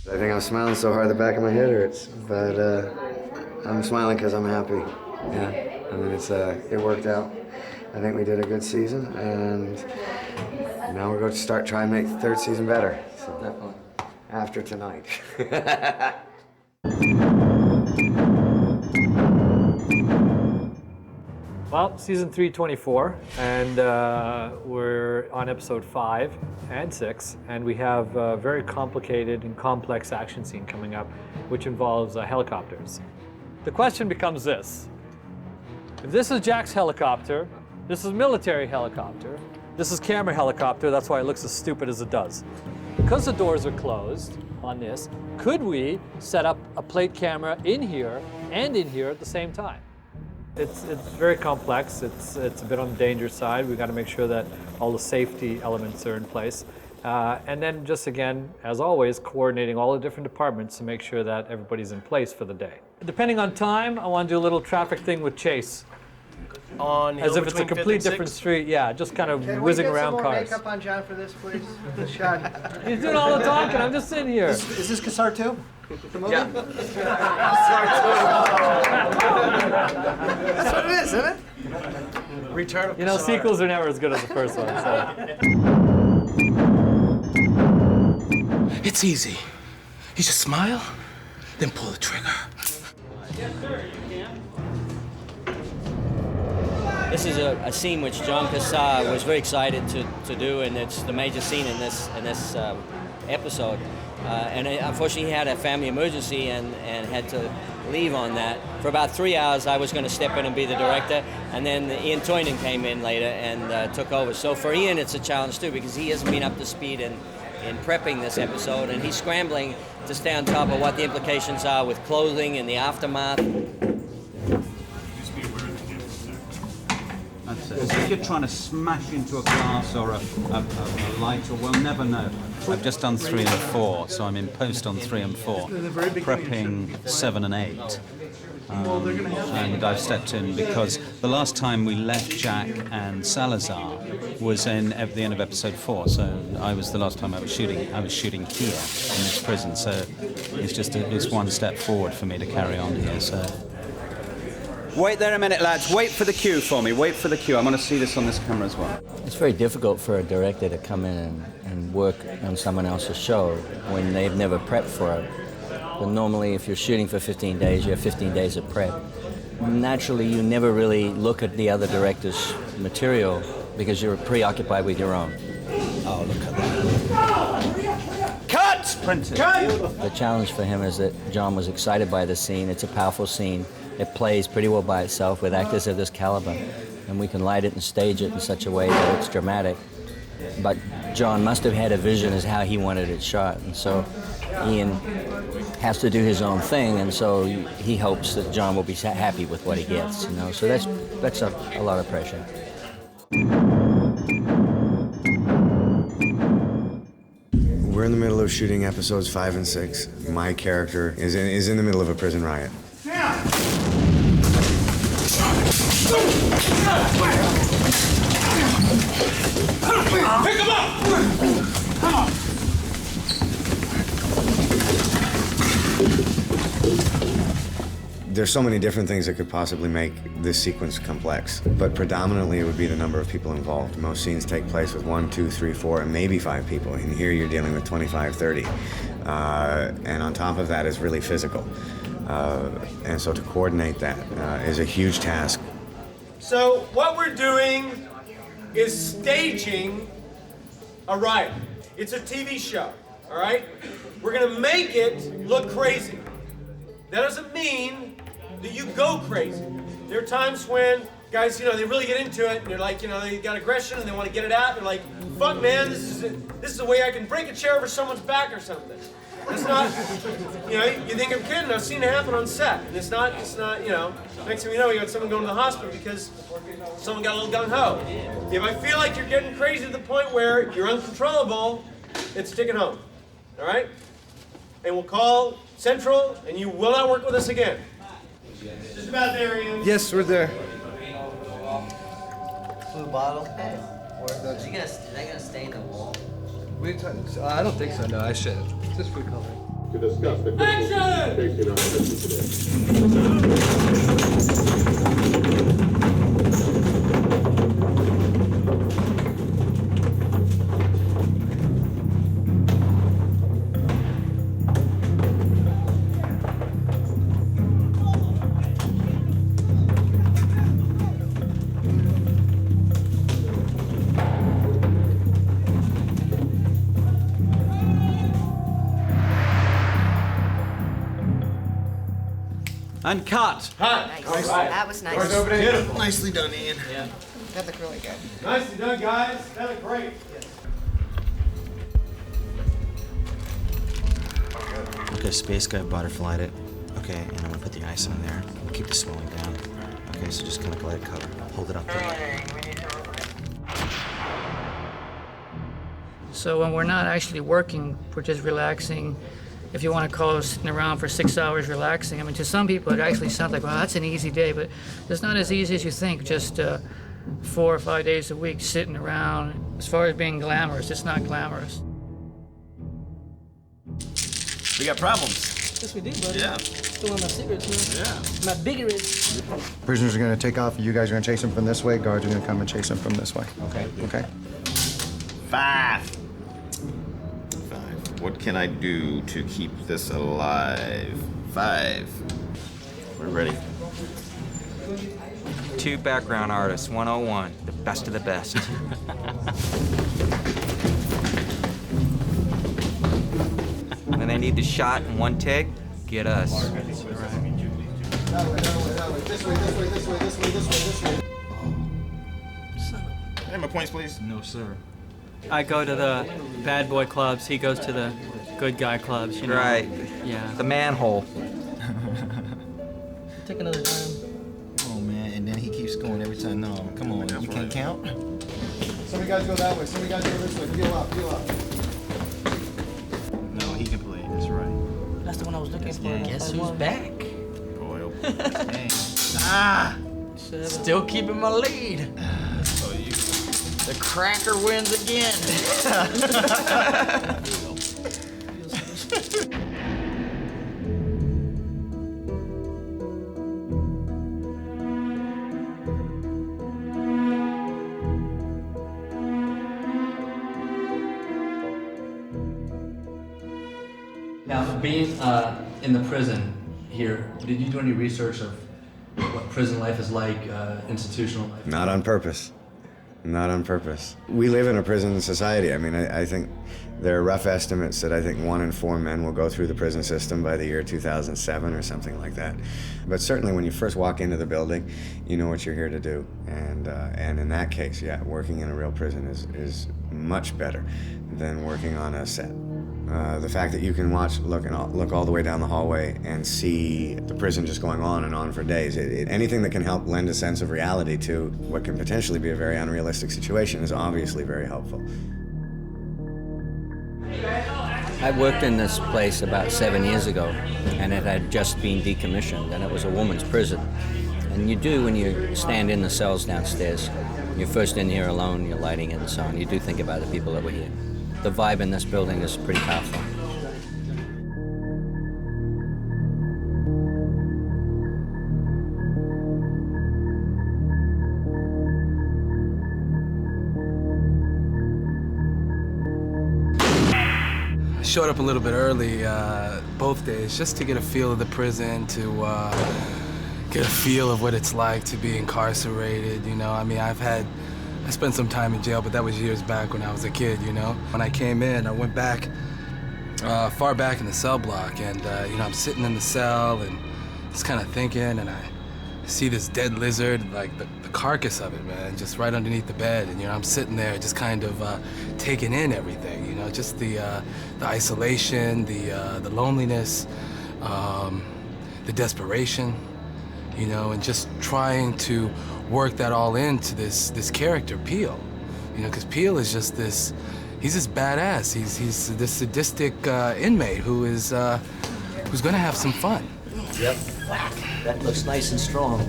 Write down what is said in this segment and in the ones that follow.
I think I'm smiling so hard the back of my head hurts, but I'm smiling because I'm happy. Yeah, I mean, it worked out. I think we did a good season, and now we're going to start trying to make the third season better. So definitely. After tonight. Well, season 324, and we're on episode 5 and 6, and we have a very complicated and complex action scene coming up, which involves helicopters. The question becomes this. If this is Jack's helicopter, this is military helicopter, this is camera helicopter, that's why it looks as stupid as it does. Because the doors are closed on this, could we set up a plate camera in here and in here at the same time? It's very complex. It's a bit on the dangerous side. We've got to make sure that all the safety elements are in place. And then just again, as always, coordinating all the different departments to make sure that everybody's in place for the day. Depending on time, I want to do a little traffic thing with Chase. On As if it's a complete different street, yeah, just kind of whizzing around cars. Can we get some more makeup on John for this, please? This shot. He's doing all the talking, I'm just sitting here. Is this Cassar 2? The movie? Yeah. That's what it is, isn't it? Return of You know, Cassar. sequels are never as good as the first one, so. It's easy. You just smile, then pull the trigger. Yes, sir, you can. This is a scene which John Cassar was very excited to do, and it's the major scene in this episode. And unfortunately, he had a family emergency and had to leave on that. For about 3 hours, I was going to step in and be the director, and then Ian Toynan came in later and took over. So for Ian, it's a challenge too, because he hasn't been up to speed in prepping this episode, and he's scrambling to stay on top of what the implications are with clothing and the aftermath. That's it. If you're trying to smash into a glass or a light, or we'll never know. I've just done 3 and 4, so I'm in post on 3 and 4, prepping 7 and 8. And I've stepped in because the last time we left Jack and Salazar was at the end of episode 4. So I was the last time I was shooting here in this prison. So it's one step forward for me to carry on here. So. Wait there a minute, lads. Wait for the cue for me. Wait for the cue. I want to see this on this camera as well. It's very difficult for a director to come in and work on someone else's show when they've never prepped for it. But normally, if you're shooting for 15 days, you have 15 days of prep. Naturally, you never really look at the other director's material because you're preoccupied with your own. Oh, look at that. Cut! Printed. The challenge for him is that John was excited by the scene. It's a powerful scene. It plays pretty well by itself with actors of this caliber, and we can light it and stage it in such a way that it's dramatic. But John must have had a vision as how he wanted it shot, and so Ian has to do his own thing, and so he hopes that John will be happy with what he gets, you know. So that's a lot of pressure. We're in the middle of shooting episodes 5 and 6. My character is in the middle of a prison riot. Pick him up! Come on! There's so many different things that could possibly make this sequence complex, but predominantly it would be the number of people involved. Most scenes take place with 1, 2, 3, 4, and maybe 5 people. And here you're dealing with 25, 30. And on top of that is really physical. And so to coordinate that is a huge task. So what we're doing is staging a riot. It's a TV show, all right? We're gonna make it look crazy. That doesn't mean that you go crazy. There are times when guys, they really get into it, and they're like, they got aggression and they want to get it out. They're like, fuck, man, this is a way I can break a chair over someone's back or something. It's not, you think I'm kidding. I've seen it happen on set. And it's not, next thing you know, you got someone going to the hospital because someone got a little gung-ho. If I feel like you're getting crazy to the point where you're uncontrollable, it's stick it home, all right? And we'll call Central, and you will not work with us again. Just about there, Ian. Yes, we're there. Blue bottle? Is that gonna stay in the wall? I don't think so, no, I should. Just food coloring. to discuss the critical issues facing our country today. And cut. Nice. That was nice. Beautiful. Nicely done, Ian. Yeah. That looked really good. Nicely done, guys. That looked great. Okay, space guy butterflied it. Okay, and I'm gonna put the ice in there. We'll keep the swelling down. Okay, so just kind of let it cover. Hold it up there. So when we're not actually working, we're just relaxing. If you want to call it sitting around for 6 hours relaxing, I mean, to some people it actually sounds like, well, that's an easy day, but it's not as easy as you think, just 4 or 5 days a week sitting around. As far as being glamorous, it's not glamorous. We got problems. Yes, we do, buddy. Yeah. Still on my cigarettes, man. Yeah. My biggest. Prisoners are going to take off. You guys are going to chase them from this way. Guards are going to come and chase them from this way. Okay. Okay? 5. What can I do to keep this alive? 5. We're ready. 2 background artists, 101, the best of the best. When they need the shot in 1 take, get us. This way. Hey, my points, please. No, sir. I go to the bad boy clubs. He goes to the good guy clubs. You know? Right. Yeah. The manhole. Take another time. Oh man, and then he keeps going every time. No, come on, you can't count. Some of you guys go that way. Some of you guys go this way. Peel up. No, he can play. That's right. That's the one I was looking for. Guess who's back? Royal. Still keeping my lead. So you. The cracker wins again. Now, being in the prison here, did you do any research of what prison life is like, institutional life? Not on purpose. Not on purpose. We live in a prison society. I mean, I think there are rough estimates that I think 1 in 4 men will go through the prison system by the year 2007 or something like that. But certainly when you first walk into the building, you know what you're here to do. And in that case, yeah, working in a real prison is much better than working on a set. The fact that you can look all the way down the hallway and see the prison just going on and on for days. Anything that can help lend a sense of reality to what can potentially be a very unrealistic situation is obviously very helpful. I worked in this place about 7 years ago, and it had just been decommissioned, and it was a woman's prison. And you do, when you stand in the cells downstairs, you're first in here alone, you're lighting it and so on, you do think about the people that were here. The vibe in this building is pretty powerful. I showed up a little bit early both days just to get a feel of the prison, to get a feel of what it's like to be incarcerated. You know, I mean, I spent some time in jail, but that was years back when I was a kid, you know. When I came in, I went back, far back in the cell block, and, you know, I'm sitting in the cell and just kind of thinking, and I see this dead lizard, like the carcass of it, man, just right underneath the bed. And, you know, I'm sitting there just kind of taking in everything, you know, just the isolation, the loneliness, the desperation, you know, and just trying to work that all into this character, Peel. You know, because Peel is just this, he's this badass. He's this sadistic inmate who's gonna have some fun. Yep. That looks nice and strong.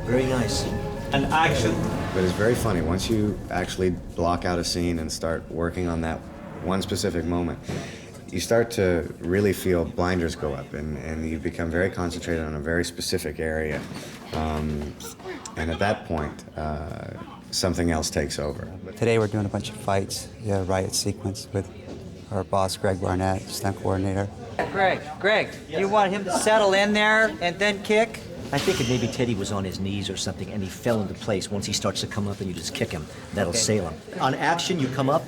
Very nice. And action. But it's very funny, once you actually block out a scene and start working on that one specific moment, you start to really feel blinders go up, and you become very concentrated on a very specific area. And at that point, something else takes over. Today we're doing a bunch of fights, riot sequence with our boss, Greg Barnett, stunt coordinator. Greg, you want him to settle in there and then kick? I think it maybe Teddy was on his knees or something and he fell into place. Once he starts to come up and you just kick him, that'll sail him. On action, you come up.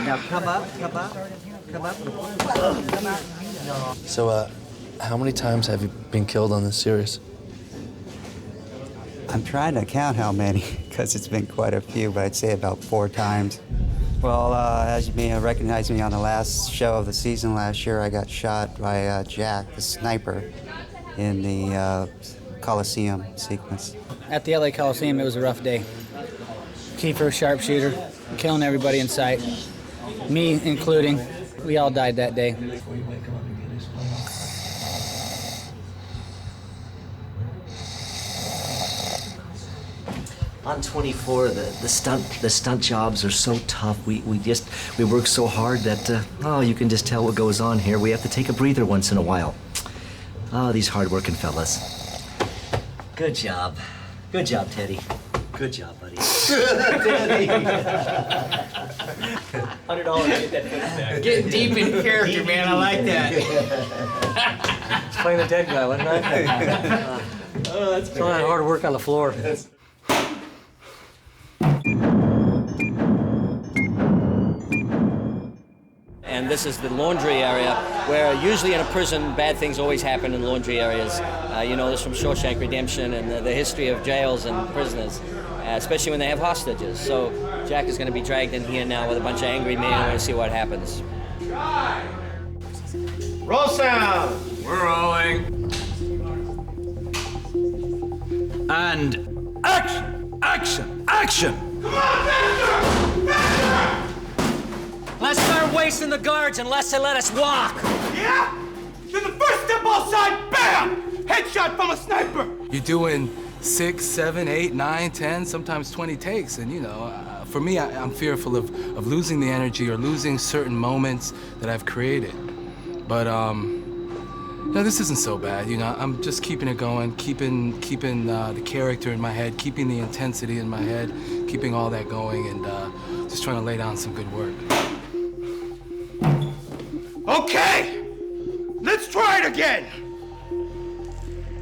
Now come up. So, how many times have you been killed on this series? I'm trying to count how many, because it's been quite a few, but I'd say about 4 times. Well, as you may have recognized me on the last show of the season last year, I got shot by Jack, the sniper, in the Coliseum sequence. At the LA Coliseum, it was a rough day. Kiefer, sharpshooter, killing everybody in sight. Me including. We all died that day. On 24, the stunt jobs are so tough. We work so hard that you can just tell what goes on here. We have to take a breather once in a while. Oh, these hard-working fellas. Good job, Teddy. Good job, buddy. Teddy. $100 to get that footage back. Getting deep in character, man. I like that. It's playing the dead guy, wasn't I? Oh, that's all that hard work on the floor. And this is the laundry area, where usually in a prison, bad things always happen in laundry areas. You know this from Shawshank Redemption and the history of jails and prisoners, especially when they have hostages. So Jack is going to be dragged in here now with a bunch of angry men. We're going to see what happens. Roll sound! We're rolling. And action! Action! Action! Come on, faster! Faster! Let's start wasting the guards unless they let us walk. Yeah? Then the first step outside, bam! Headshot from a sniper! You're doing 6, 7, 8, 9, 10, sometimes 20 takes, and for me, I'm fearful of losing the energy or losing certain moments that I've created. But this isn't so bad. I'm just keeping it going, keeping the character in my head, keeping the intensity in my head, keeping all that going, and just trying to lay down some good work. Okay! Let's try it again!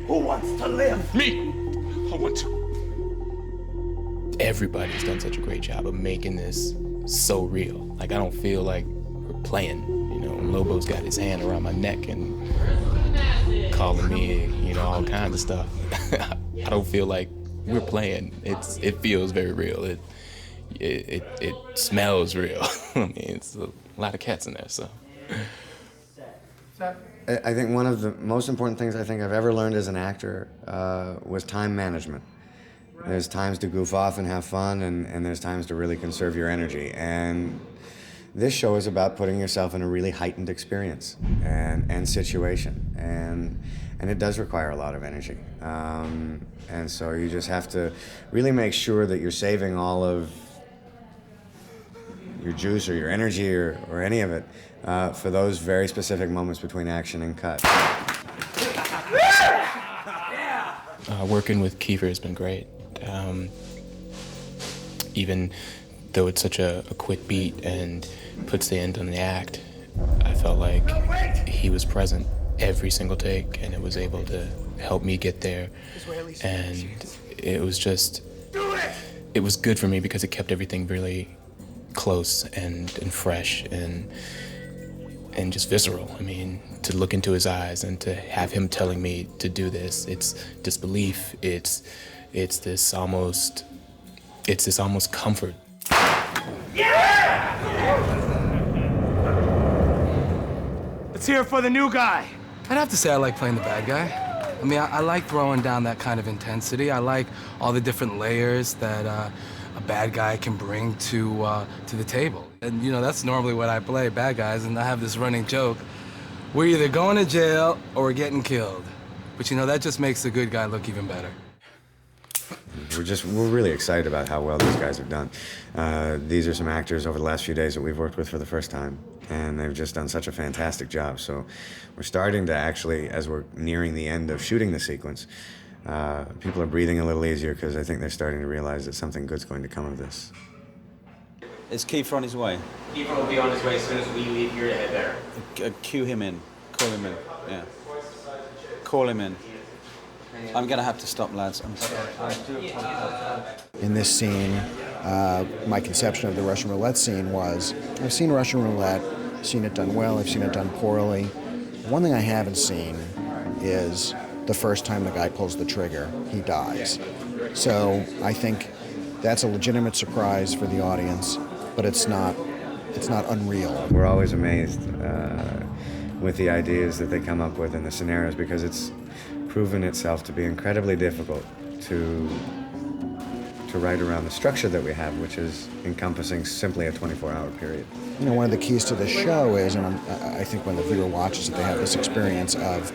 Who wants to live? Me! I want to. Everybody's done such a great job of making this so real. Like, I don't feel like we're playing. When Lobo's got his hand around my neck and calling me, all kinds of stuff. I don't feel like we're playing. It feels very real. It smells real. I mean, it's a lot of cats in there, so. I think one of the most important things I think I've ever learned as an actor was time management. There's times to goof off and have fun, and there's times to really conserve your energy. And this show is about putting yourself in a really heightened experience and situation. And it does require a lot of energy. And so you just have to really make sure that you're saving all of your juice or your energy or any of it for those very specific moments between action and cut. Working with Kiefer has been great. Even though it's such a quick beat and puts the end on the act, I felt like he was present every single take, and it was able to help me get there. And it was good for me because it kept everything really close and fresh and just visceral. I mean, to look into his eyes and to have him telling me to do this, it's disbelief. It's this almost comfort. Yeah! Let's hear it for the new guy. I'd have to say I like playing the bad guy. I mean, I like throwing down that kind of intensity. I like all the different layers that a bad guy can bring to the table. And that's normally what I play, bad guys, and I have this running joke. We're either going to jail or we're getting killed. But that just makes the good guy look even better. We're really excited about how well these guys have done. These are some actors over the last few days that we've worked with for the first time. and they've just done such a fantastic job. So we're starting to actually, as we're nearing the end of shooting the sequence, people are breathing a little easier because I think they're starting to realize that something good's going to come of this. Is Kiefer on his way? Kiefer will be on his way as soon as we leave here to head there. Cue him in. Call him in. Yeah. Call him in. I'm going to have to stop, lads. I'm sorry. In this scene, my conception of the Russian roulette scene was, I've seen Russian roulette, seen it done well, I've seen it done poorly. One thing I haven't seen is the first time the guy pulls the trigger, he dies. So I think that's a legitimate surprise for the audience, but it's not unreal. We're always amazed with the ideas that they come up with and the scenarios, because it's proven itself to be incredibly difficult to write around the structure that we have, which is encompassing simply a 24-hour period. You know, one of the keys to the show is, and I think when the viewer watches it, they have this experience of,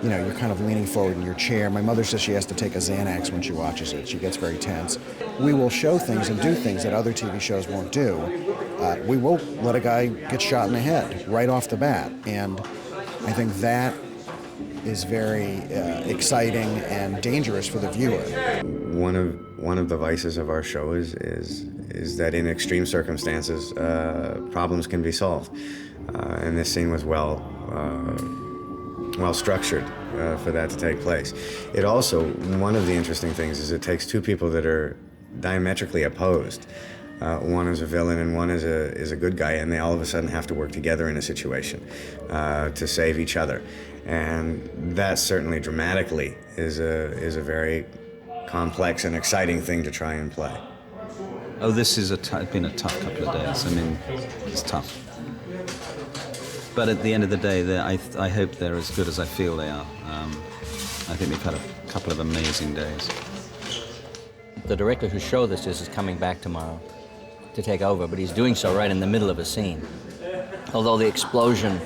you know, you're kind of leaning forward in your chair. My mother says she has to take a Xanax when she watches it. She gets very tense. We will show things and do things that other TV shows won't do. We will let a guy get shot in the head right off the bat, and I think that is very exciting and dangerous for the viewer. One of the vices of our show is that in extreme circumstances, problems can be solved, and this scene was well structured for that to take place. It also, one of the interesting things is it takes two people that are diametrically opposed. One is a villain and one is a good guy, and they all of a sudden have to work together in a situation to save each other. And that certainly dramatically is a very complex and exciting thing to try and play. Oh, this is been a tough couple of days. I mean, it's tough. But at the end of the day, I hope they're as good as I feel they are. I think we've had a couple of amazing days. The director who showed this is coming back tomorrow to take over, but he's doing so right in the middle of a scene. Although the explosion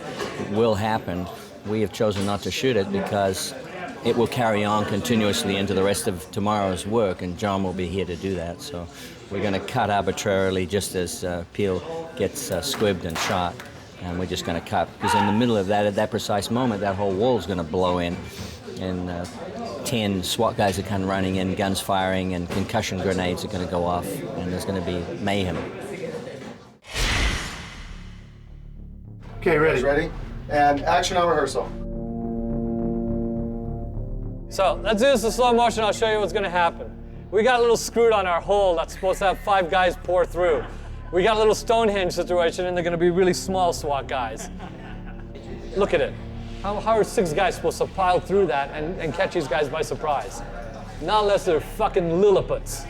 will happen, we have chosen not to shoot it because it will carry on continuously into the rest of tomorrow's work, and John will be here to do that. So we're going to cut arbitrarily just as Peel gets squibbed and shot, and we're just going to cut. Because in the middle of that, at that precise moment, that whole wall is going to blow in, and 10 SWAT guys are kind of running in, guns firing, and concussion grenades are going to go off, and there's going to be mayhem. Okay, ready? Ready? And action on rehearsal. So let's do this in slow motion. I'll show you what's going to happen. We got a little screwed on our hole that's supposed to have 5 guys pour through. We got a little Stonehenge situation, and they're going to be really small SWAT guys. Look at it. How are 6 guys supposed to pile through that and catch these guys by surprise? Not unless they're fucking Lilliputites.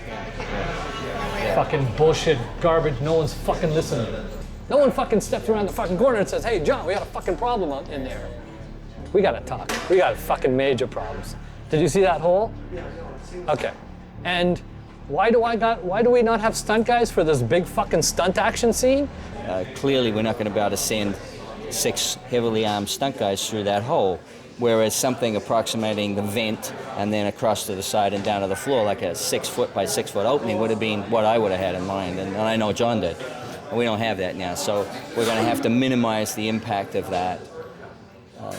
Fucking bullshit, garbage, no one's fucking listening. No one fucking steps around the fucking corner and says, hey, John, we got a fucking problem out in there. We gotta talk. We got fucking major problems. Did you see that hole? Okay. And why do we not have stunt guys for this big fucking stunt action scene? Clearly, we're not going to be able to send 6 heavily armed stunt guys through that hole, whereas something approximating the vent and then across to the side and down to the floor, like a 6-foot by 6-foot opening, would have been what I would have had in mind, and I know John did. And we don't have that now, so we're going to have to minimize the impact of that,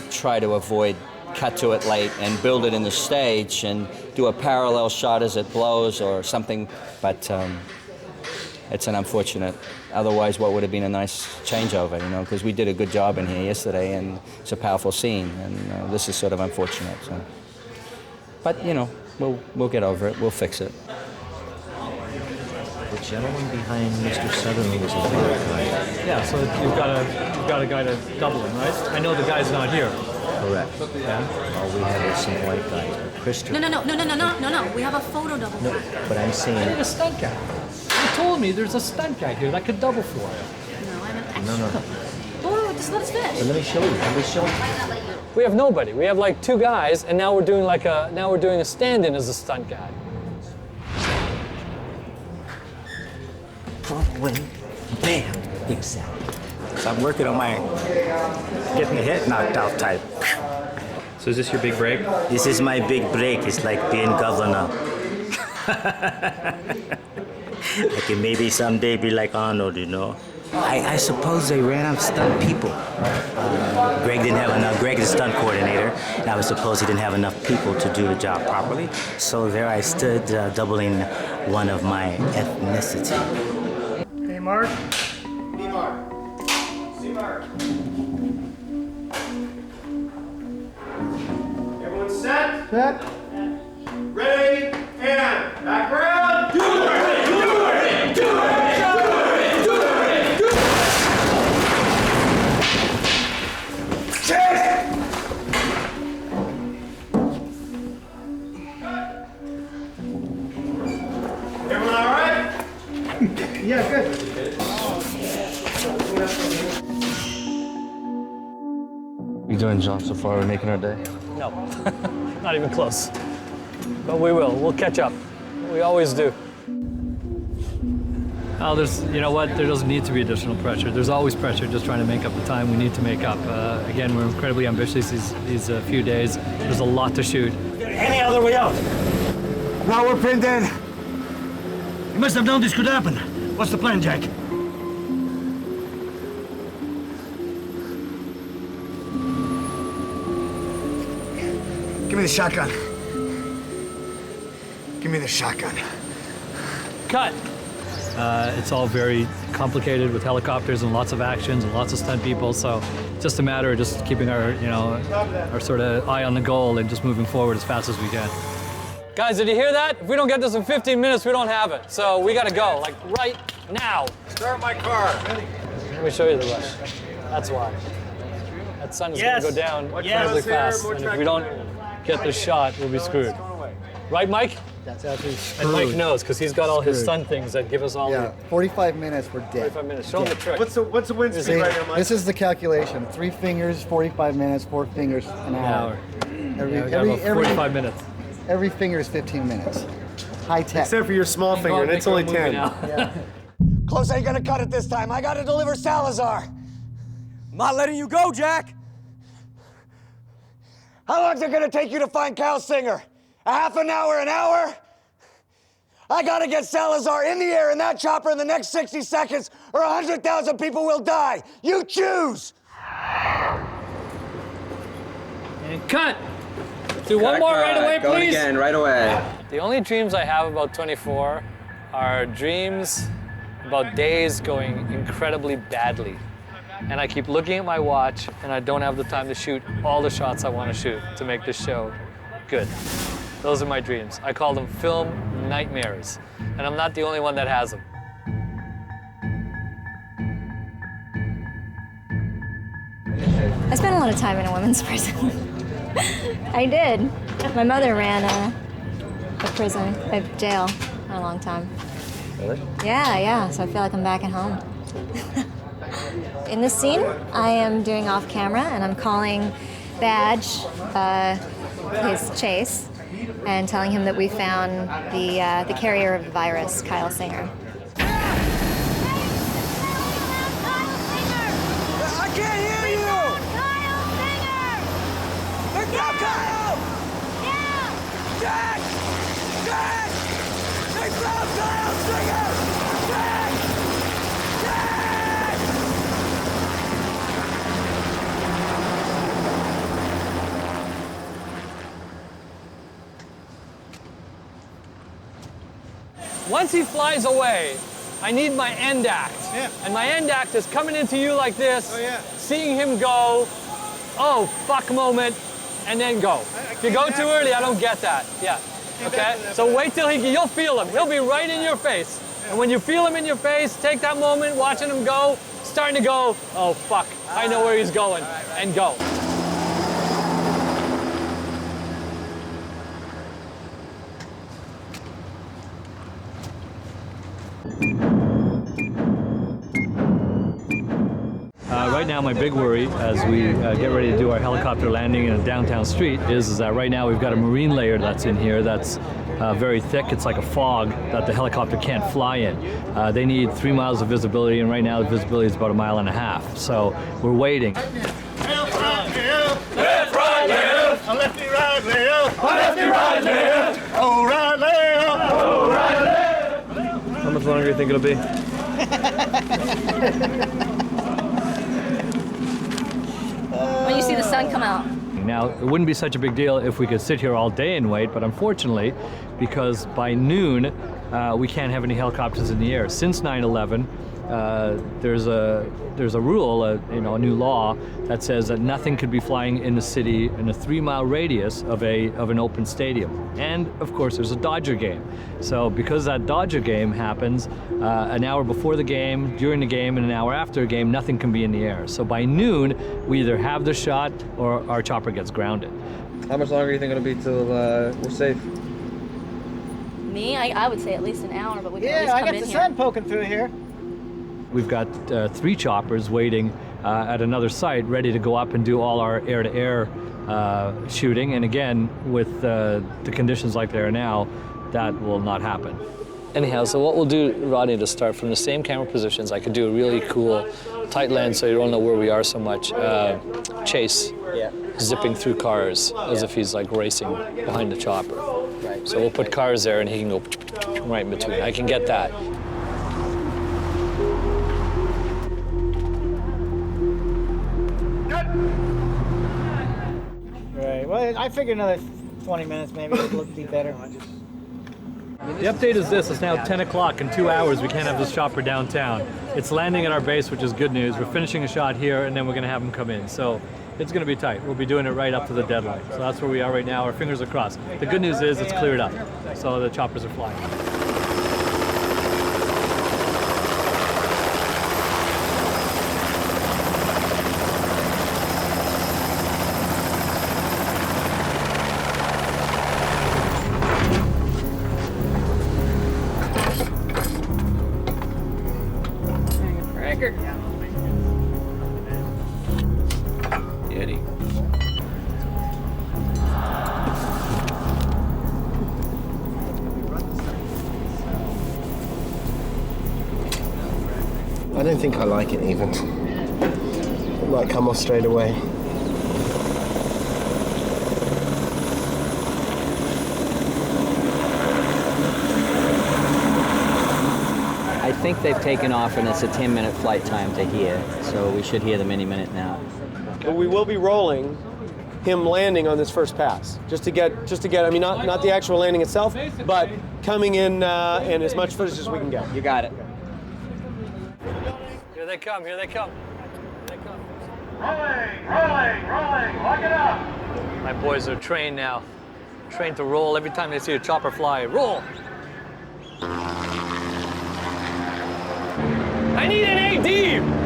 try to avoid cut to it late and build it in the stage and do a parallel shot as it blows or something, but it's an unfortunate. Otherwise, what would have been a nice changeover, you know, because we did a good job in here yesterday and it's a powerful scene, and this is sort of unfortunate. So. But, you know, we'll get over it, we'll fix it. The gentleman behind Mr. Sutherland was a white guy. Yeah, so you've got a guy to double him, right? I know the guy's not here. Correct. Yeah. All we have is some white guys. Christopher. No. We have a photo double. No, but I'm saying. I need a stunt guy. You told me there's a stunt guy here that could double for you. No, I'm an extra. No. Oh, just let us finish. But let me show you. We have nobody. We have like 2 guys, and now we're doing a stand-in as a stunt guy. Broadway, bam, exactly. So I'm working on my getting the head knocked out type. So is this your big break? This is my big break. It's like being governor. I can maybe someday be like Arnold, you know. I suppose they ran out of stunt people. Greg didn't have enough. Greg is a stunt coordinator, and I would suppose he didn't have enough people to do the job properly. So there I stood, doubling one of my ethnicity. Hey, Mark. B Mark. C Mark. Everyone set? Set. Ready, and background. Do it! Do it! Do it! Do it! Do it! Do it! Chase! Everyone all right? Yeah, good. You doing, John, so far? We're making our day? No, not even close. But we will. We'll catch up. We always do. Oh, you know what? There doesn't need to be additional pressure. There's always pressure just trying to make up the time we need to make up. Again, we're incredibly ambitious these few days. There's a lot to shoot. Any other way out? Now we're pinned in. You must have known this could happen. What's the plan, Jack? Give me the shotgun. Give me the shotgun. Cut! It's all very complicated with helicopters and lots of actions and lots of stunt people, so just a matter of just keeping our, our sort of eye on the goal and just moving forward as fast as we can. Guys, did you hear that? If we don't get this in 15 minutes, we don't have it. So we gotta go, like right now. Start my car. Let me show you the rush. That's why. That sun is gonna go down incredibly fast, and if we don't get this shot, we'll be screwed. Right, Mike? That's absolutely screwed. And Mike knows, because he's got all his stun things that give us all Yeah, 45 minutes, we're dead. 45 minutes. Show him the trick. What's the wind speed right now, Mike? This is the calculation. 3 fingers, 45 minutes, 4 fingers, an hour. Every 45 minutes. Every finger is 15 minutes. High tech. Except for your small finger, and it's only 10. Yeah. Close ain't gonna cut it this time. I gotta deliver Salazar. I'm not letting you go, Jack. How long's it gonna take you to find Kyle Singer? A half an hour, an hour? I gotta get Salazar in the air in that chopper in the next 60 seconds, or 100,000 people will die. You choose! And cut! Do one more right away, please. Go again, right away. The only dreams I have about 24 are dreams about days going incredibly badly. And I keep looking at my watch, and I don't have the time to shoot all the shots I want to shoot to make this show good. Those are my dreams. I call them film nightmares, and I'm not the only one that has them. I spent a lot of time in a women's prison. I did. My mother ran a prison, a jail for a long time. Really? Yeah, so I feel like I'm back at home. In this scene, I am doing off camera and I'm calling Badge, his Chase, and telling him that we found the carrier of the virus, Kyle Singer. I can't hear you! Kyle Singer! There's no Kyle! Yeah! Jack! Jack! They found Kyle Singer! Jack! Jack! Once he flies away, I need my end act. Yeah. And my end act is coming into you like this, Oh, yeah. seeing him go, oh, fuck moment, and then go. If you go too early, I don't get that. Yeah. Okay? So wait till you'll feel him. He'll be right in your face. And when you feel him in your face, take that moment, watching him go, starting to go, oh, fuck, I know where he's going, and go. Right now, my big worry as we get ready to do our helicopter landing in a downtown street is that right now we've got a marine layer that's in here that's very thick. It's like a fog that the helicopter can't fly in. They need 3 miles of visibility, and right now the visibility is about 1.5 miles. So we're waiting. Left, right, left! Lefty, right, left! Lefty, right, left! Oh, right, left! Oh, right, left! How much longer do you think it'll be? When you see the sun come out. Now, it wouldn't be such a big deal if we could sit here all day and wait, but unfortunately, because by noon, we can't have any helicopters in the air. Since 9/11, there's a rule, a new law that says that nothing could be flying in the city in a 3-mile radius of an open stadium. And of course, there's a Dodger game. So because that Dodger game happens an hour before the game, during the game, and an hour after a game, nothing can be in the air. So by noon, we either have the shot or our chopper gets grounded. How much longer do you think it'll be till we're safe? Me, I would say at least an hour, but we can at least Yeah, I come got in the here. sun poking through here. We've got 3 choppers waiting at another site, ready to go up and do all our air-to-air shooting. And again, with the conditions like they are now, that will not happen. Anyhow, so what we'll do, Rodney, to start from the same camera positions, I could do a really cool tight lens so you don't know where we are so much. Chase, zipping through cars as if he's like racing behind the chopper. Right. So we'll put cars there and he can go right in between. I can get that. Right. Well, I figured another 20 minutes maybe it would be better. The update is this, it's now 10 o'clock. In 2 hours, we can't have this chopper downtown. It's landing at our base, which is good news. We're finishing a shot here, and then we're gonna have them come in. So it's gonna be tight. We'll be doing it right up to the deadline. So that's where we are right now. Our fingers are crossed. The good news is it's cleared up. So the choppers are flying. I don't think I like it even. It might come off straight away. I think they've taken off and it's a 10-minute flight time to here, so we should hear them any minute now. But we will be rolling him landing on this first pass, just to get. I mean, not the actual landing itself, but coming in and as much footage as we can get. You got it. Here they come, here they come. Here they come. Rolling, lock it up. My boys are trained now. Trained to roll every time they see a chopper fly. Roll! I need an AD!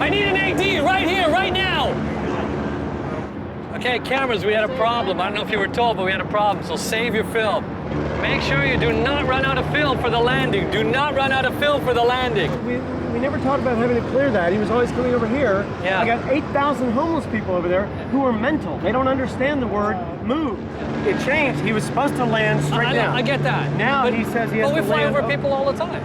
I need an AD right here, right now! Okay, cameras, we had a problem. I don't know if you were told, but we had a problem, so save your film. Make sure you do not run out of film for the landing. Do not run out of film for the landing. We never talked about having to clear that. He was always coming over here. Yeah. I got 8,000 homeless people over there who are mental. They don't understand the word move. It changed. He was supposed to land straight down. I get that. Now but, he says he has to But we fly land over people all the time.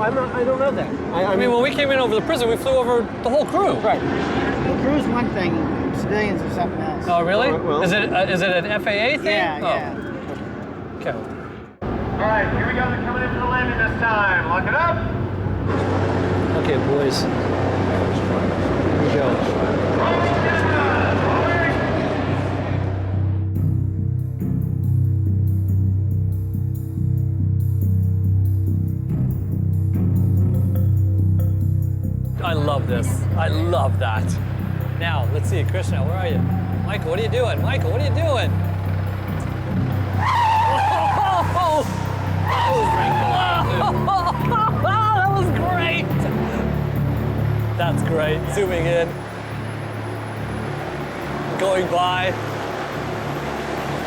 I don't know that. I mean, when we came in over the prison, we flew over the whole crew. Right. The crew's one thing, civilians are something else. Oh, really? Well, is it an FAA thing? Yeah, oh. yeah. Okay. All right, here we go. They're coming in for the landing this time. Lock it up. Okay, boys. Here we go. I love this. I love that. Now, let's see. Krishna, where are you? Michael, what are you doing? Michael, what are you doing? Oh, that was great. That's great. Zooming in. Going by.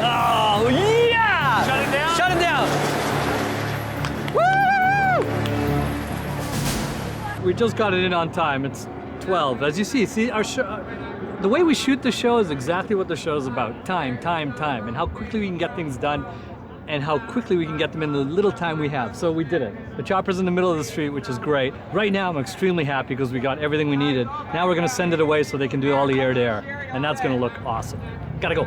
Oh, yeah! Shut it down? Shut it down. Woo! We just got it in on time. It's 12. As you see our show. The way we shoot the show is exactly what the show is about. Time, and how quickly we can get things done and how quickly we can get them in the little time we have. So we did it. The chopper's in the middle of the street, which is great. Right now, I'm extremely happy because we got everything we needed. Now we're gonna send it away so they can do all the air-to-air, and that's gonna look awesome. Gotta go.